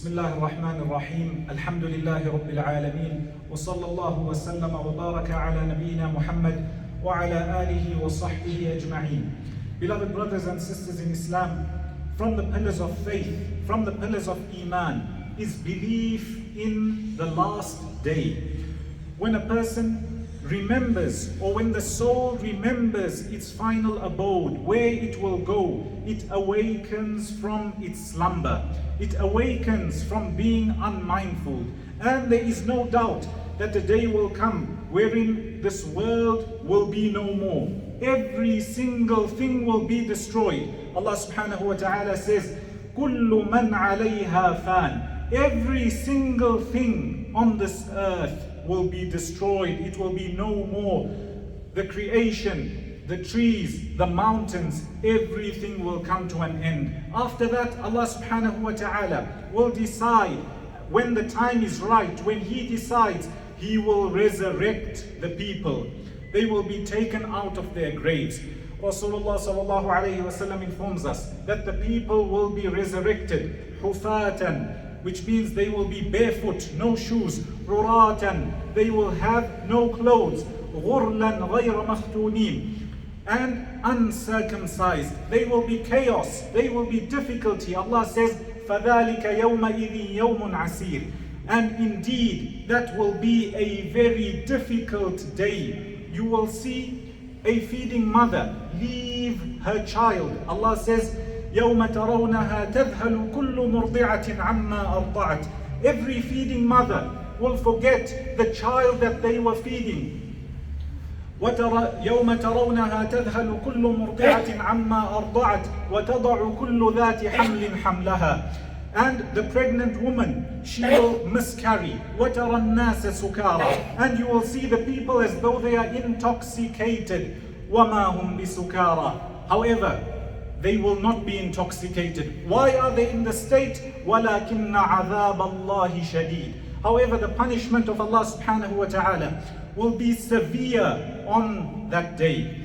بسم الله الرحمن الرحيم الحمد لله رب العالمين وصلى الله وسلم وبارك على نبينا محمد وعلى آله وصحبه أجمعين. Beloved brothers and sisters in Islam, from the pillars of faith, from the pillars of Iman is belief in the last day. When a person remembers, or when the soul remembers its final abode, where it will go, it awakens from its slumber. It awakens from being unmindful. And there is no doubt that the day will come wherein this world will be no more. Every single thing will be destroyed. Allah subhanahu wa ta'ala says, كُلُّ مَنْ عَلَيْهَا فَانٍ. Every single thing on this earth will be destroyed. It will be no more. The creation, the trees, the mountains, everything will come to an end. After that, Allah subhanahu wa ta'ala will decide when the time is right. When He decides, He will resurrect the people. They will be taken out of their graves. Rasulullah sallallahu alayhi wa sallam informs us that the people will be resurrected hufatan, which means they will be barefoot, no shoes, ruratan, they will have no clothes, ghurlan ghayra makhtunin, and uncircumcised. They will be chaos, they will be difficulty. Allah says, فَذَلِكَ يَوْمَئِذٍ يَوْمٌ عَسِيرٌ. And indeed, that will be a very difficult day. You will see a feeding mother leave her child. Allah says, يَوْمَ تَرَوْنَهَا تَذْهَلُ كُلُّ مُرْضِعَةٍ عَمَّا أَرْضَعَتْ. Every feeding mother will forget the child that they were feeding. يَوْمَ تَرَوْنَهَا تَذْهَلُ كُلُّ مُرْضِعَةٍ عَمَّا أَرْضَعَتْ وَتَضَعُ كُلُّ ذَاتِ حَمْلٍ حَمْلَهَا. And the pregnant woman, she will miscarry. وَتَرَى النَّاسَ سُكَارَى. And you will see the people as though they are intoxicated. وَمَا هُمْ بِسُكَارَى. However, they will not be intoxicated. Why are they in the state? وَلَكِنَّ عَذَابَ اللَّهِ شَدِيدٌ. However, the punishment of Allah subhanahu wa ta'ala will be severe on that day.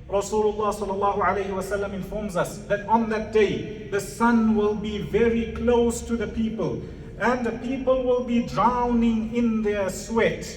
Rasulullah sallallahu alayhi wa sallam informs us that on that day, the sun will be very close to the people, and the people will be drowning in their sweat.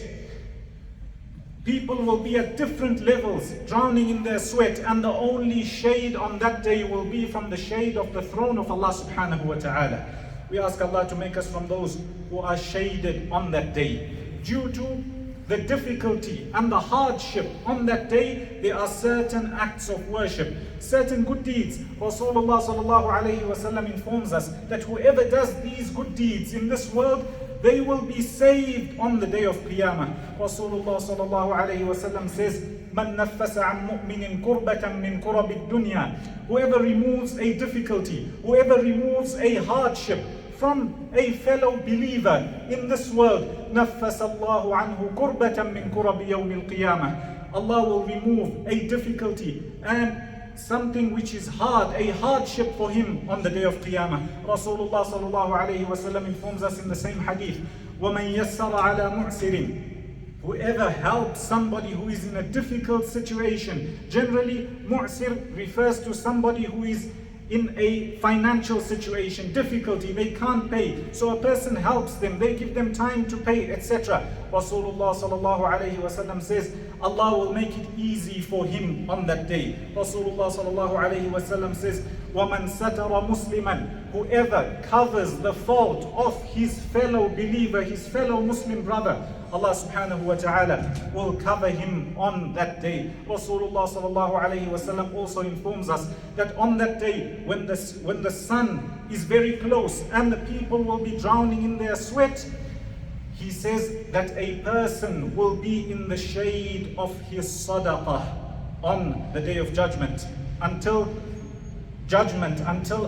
People will be at different levels, drowning in their sweat, and the only shade on that day will be from the shade of the throne of Allah subhanahu wa ta'ala. We ask Allah to make us from those who are shaded on that day. Due to the difficulty and the hardship on that day, there are certain acts of worship, certain good deeds. Rasulullah sallallahu alayhi wa sallam informs us that whoever does these good deeds in this world, they will be saved on the day of Qiyamah. Rasulullah sallallahu alayhi wa sallam says, مَنْ نَفَّسَ عَنْ مُؤْمِنٍ كُرْبَةً مِنْ كُرَبِ الدُّنْيَا. Whoever removes a difficulty, whoever removes a hardship from a fellow believer in this world, نَفَّسَ اللَّهُ عَنْهُ كُرْبَةً مِنْ كُرَبِ يَوْمِ الْقِيَامَةِ. Allah will remove a difficulty and something which is hard, a hardship for him on the day of Qiyamah. Rasulullah sallallahu alayhi wa sallam informs us in the same hadith, وَمَنْ يَسَّرَ عَلَى مُعْسِرٍ. Whoever helps somebody who is in a difficult situation. Generally, mu'sir refers to somebody who is in a financial situation, difficulty, they can't pay. So a person helps them, they give them time to pay, etc. Rasulullah sallallahu alayhi wa sallam says, Allah will make it easy for him on that day. Rasulullah sallallahu alayhi wa sallam says, وَمَنْ سَتَرَ مُسْلِمًا. Whoever covers the fault of his fellow believer, his fellow Muslim brother, Allah subhanahu wa ta'ala will cover him on that day. Rasulullah sallallahu alayhi wa sallam also informs us that on that day, when the sun is very close and the people will be drowning in their sweat, he says that a person will be in the shade of his sadaqah on the day of judgment until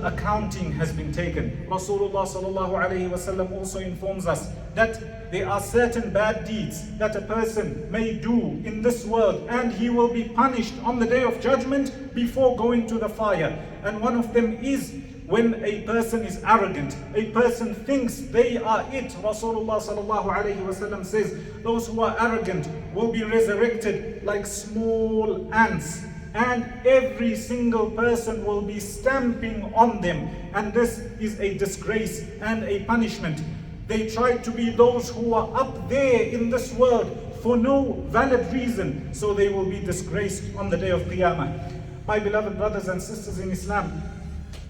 accounting has been taken. Rasulullah sallallahu alayhi wa sallam also informs us that there are certain bad deeds that a person may do in this world, and he will be punished on the day of judgment before going to the fire. And one of them is when a person is arrogant, a person thinks they are it. Rasulullah sallallahu alayhi wa sallam says, those who are arrogant will be resurrected like small ants, and every single person will be stamping on them, and this is a disgrace and a punishment. They tried to be those who are up there in this world for no valid reason, so they will be disgraced on the day of Qiyamah. My beloved brothers and sisters in Islam,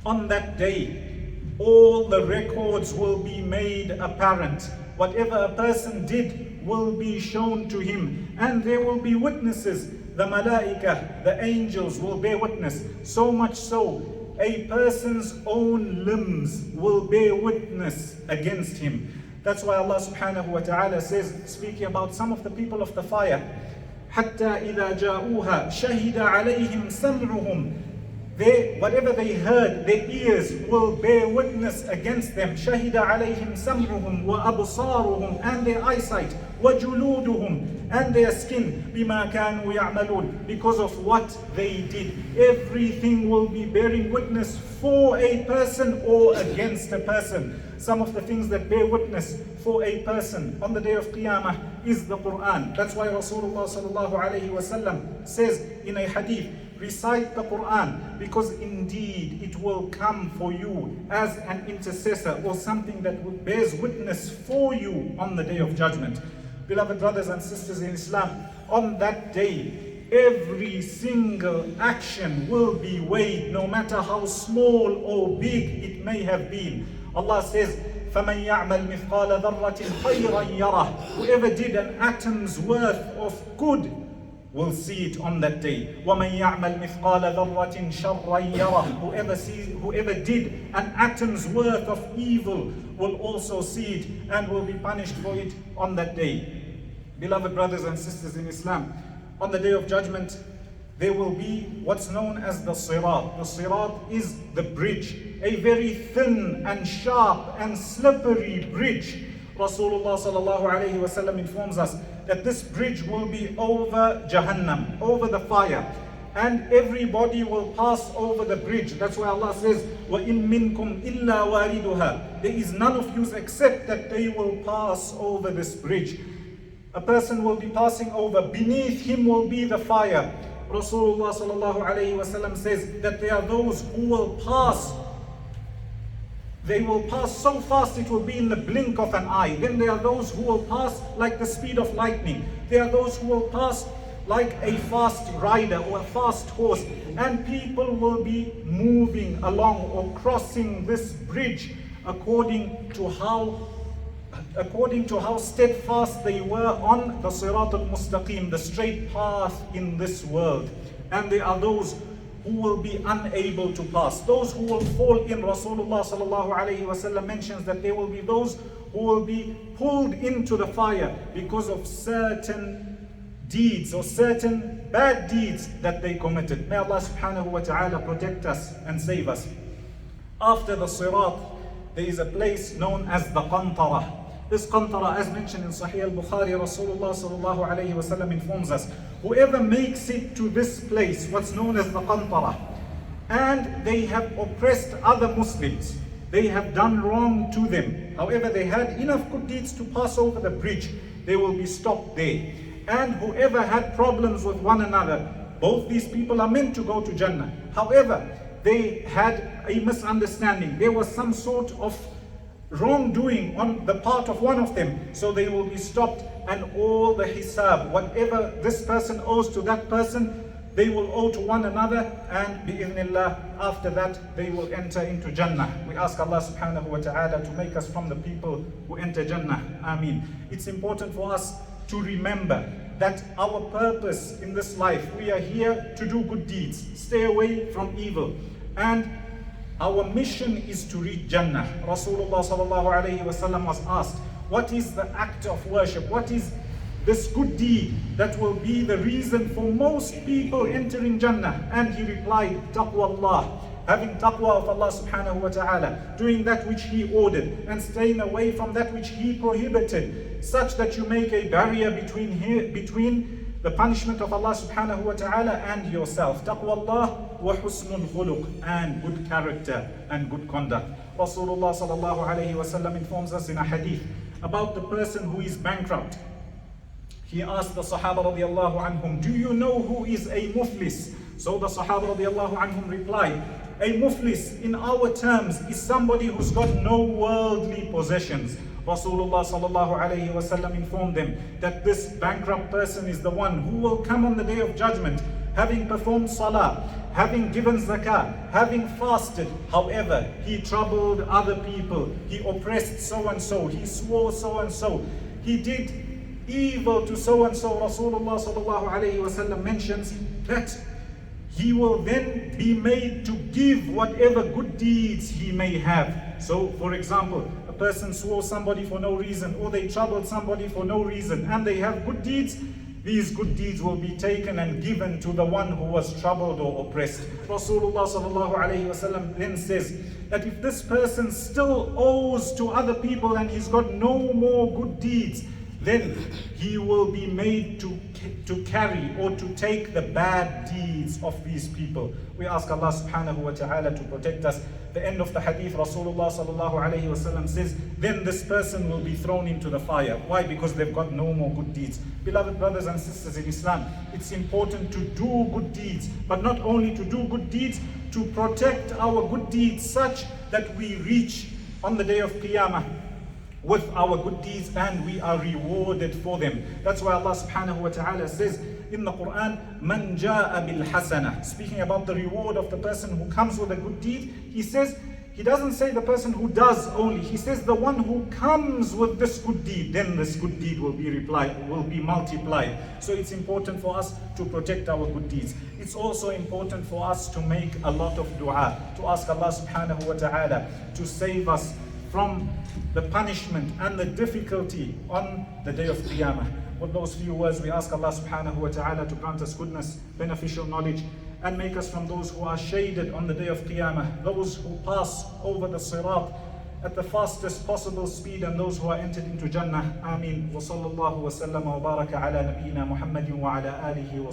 on that day, all the records will be made apparent. Whatever a person did will be shown to him, and there will be witnesses. The malaika, the angels will bear witness. So much so, a person's own limbs will bear witness against him. That's why Allah subhanahu wa ta'ala says, speaking about some of the people of the fire, حَتَّى إِذَا جَاءُوهَا شَهِدَ عَلَيْهِمْ سَمْعُهُمْ. Whatever they heard, their ears will bear witness against them. شَهِدَ عَلَيْهِمْ سَمْعُهُمْ وَأَبْصَارُهُم, and their eyesight, وَجُلُودُهُم, and their skin, بِمَا كَانُوا يَعْمَلُونَ, because of what they did. Everything will be bearing witness for a person or against a person. Some of the things that bear witness for a person on the day of Qiyamah is the Quran. That's why Rasulullah sallallahu alayhi wa sallam says in a hadith, recite the Quran, because indeed it will come for you as an intercessor or something that bears witness for you on the day of judgment. Beloved brothers and sisters in Islam, on that day, every single action will be weighed, no matter how small or big it may have been. Allah says, فَمَنْ يَعْمَلْ مِثْقَالَ ذَرَّةٍ خَيْرًا يَرَهُ. Whoever did an atom's worth of good will see it on that day. وَمَنْ يَعْمَلْ مِثْقَالَ ذَرَّةٍ شَرًّا يَرَهُ. Whoever did an atom's worth of evil will also see it and will be punished for it on that day. Beloved brothers and sisters in Islam, on the day of judgment, there will be what's known as the Sirat. The Sirat is the bridge, a very thin and sharp and slippery bridge. Rasulullah sallallahu alayhi wa sallam informs us that this bridge will be over Jahannam, over the fire, and everybody will pass over the bridge. That's why Allah says, وَإِن مِّنكُمْ إِلَّا وَارِدُهَا. There is none of you except that they will pass over this bridge. A person will be passing over, beneath him will be the fire. Rasulullah sallallahu alayhi wa sallam says that there are those who will pass. They will pass so fast it will be in the blink of an eye. Then there are those who will pass like the speed of lightning. There are those who will pass like a fast rider or a fast horse. And people will be moving along or crossing this bridge according to how steadfast they were on the Sirat al-Mustaqim, the straight path in this world. And there are those who will be unable to pass. Those who will fall in. Rasulullah sallallahu alayhi wa sallam mentions that there will be those who will be pulled into the fire because of certain deeds or certain bad deeds that they committed. May Allah subhanahu wa ta'ala protect us and save us. After the Sirat, there is a place known as the Qantara. This Qantara, as mentioned in Sahih al-Bukhari, Rasulullah sallallahu alayhi wa sallam informs us, whoever makes it to this place, what's known as the Qantara, and they have oppressed other Muslims, they have done wrong to them, however they had enough good deeds to pass over the bridge, they will be stopped there. And whoever had problems with one another, both these people are meant to go to Jannah. However, they had a misunderstanding. There was some sort of wrongdoing on the part of one of them, so they will be stopped, and all the hisab, whatever this person owes to that person, they will owe to one another, and bi'idhnillah, after that they will enter into Jannah. We ask Allah subhanahu wa ta'ala to make us from the people who enter Jannah. Ameen. It's important for us to remember that our purpose in this life, we are here to do good deeds, stay away from evil, and our mission is to reach Jannah. Rasulullah sallallahu alayhi wa sallam was asked, what is the act of worship? What is this good deed that will be the reason for most people entering Jannah? And he replied, taqwa Allah. Having taqwa of Allah subhanahu wa ta'ala, doing that which He ordered and staying away from that which He prohibited, such that you make a barrier between the punishment of Allah subhanahu wa ta'ala and yourself. Taqwa Allah wa husnul khuluq, and good character and good conduct. Rasulullah sallallahu alayhi wa sallam informs us in a hadith about the person who is bankrupt. He asked the Sahaba radiallahu anhum, do you know who is a muflis? So the Sahaba radiallahu anhum replied, a muflis in our terms is somebody who's got no worldly possessions. Rasulullah sallallahu alayhi wasallam informed them that this bankrupt person is the one who will come on the day of judgment having performed salah, having given zakah, having fasted. However, he troubled other people, he oppressed so and so, he swore so and so, he did evil to so and so. Rasulullah sallallahu alayhi wasallam mentions that he will then be made to give whatever good deeds he may have. So, for example, a person swore somebody for no reason, or they troubled somebody for no reason, and they have good deeds. These good deeds will be taken and given to the one who was troubled or oppressed. Rasulullah sallallahu alayhi wasallam then says that if this person still owes to other people and he's got no more good deeds, then he will be made to carry or to take the bad deeds of these people. We ask Allah subhanahu wa ta'ala to protect us. The end of the hadith, Rasulullah sallallahu alayhi wasallam says, then this person will be thrown into the fire. Why? Because they've got no more good deeds. Beloved brothers and sisters in Islam, it's important to do good deeds, but not only to do good deeds, to protect our good deeds such that we reach on the day of Qiyamah with our good deeds and we are rewarded for them. That's why Allah subhanahu wa ta'ala says in the Quran, Man ja'a bil hasana. Speaking about the reward of the person who comes with a good deed, he says, he doesn't say the person who does only, he says the one who comes with this good deed, then this good deed will be multiplied. So it's important for us to protect our good deeds. It's also important for us to make a lot of dua, to ask Allah subhanahu wa ta'ala to save us from the punishment and the difficulty on the day of Qiyamah. With those few words, we ask Allah subhanahu wa ta'ala to grant us goodness, beneficial knowledge, and make us from those who are shaded on the day of Qiyamah, those who pass over the Sirat at the fastest possible speed, and those who are entered into Jannah. Ameen. Wa sallallahu wa sallam wa baraka ala nabiyyina Muhammadin wa ala alihi wa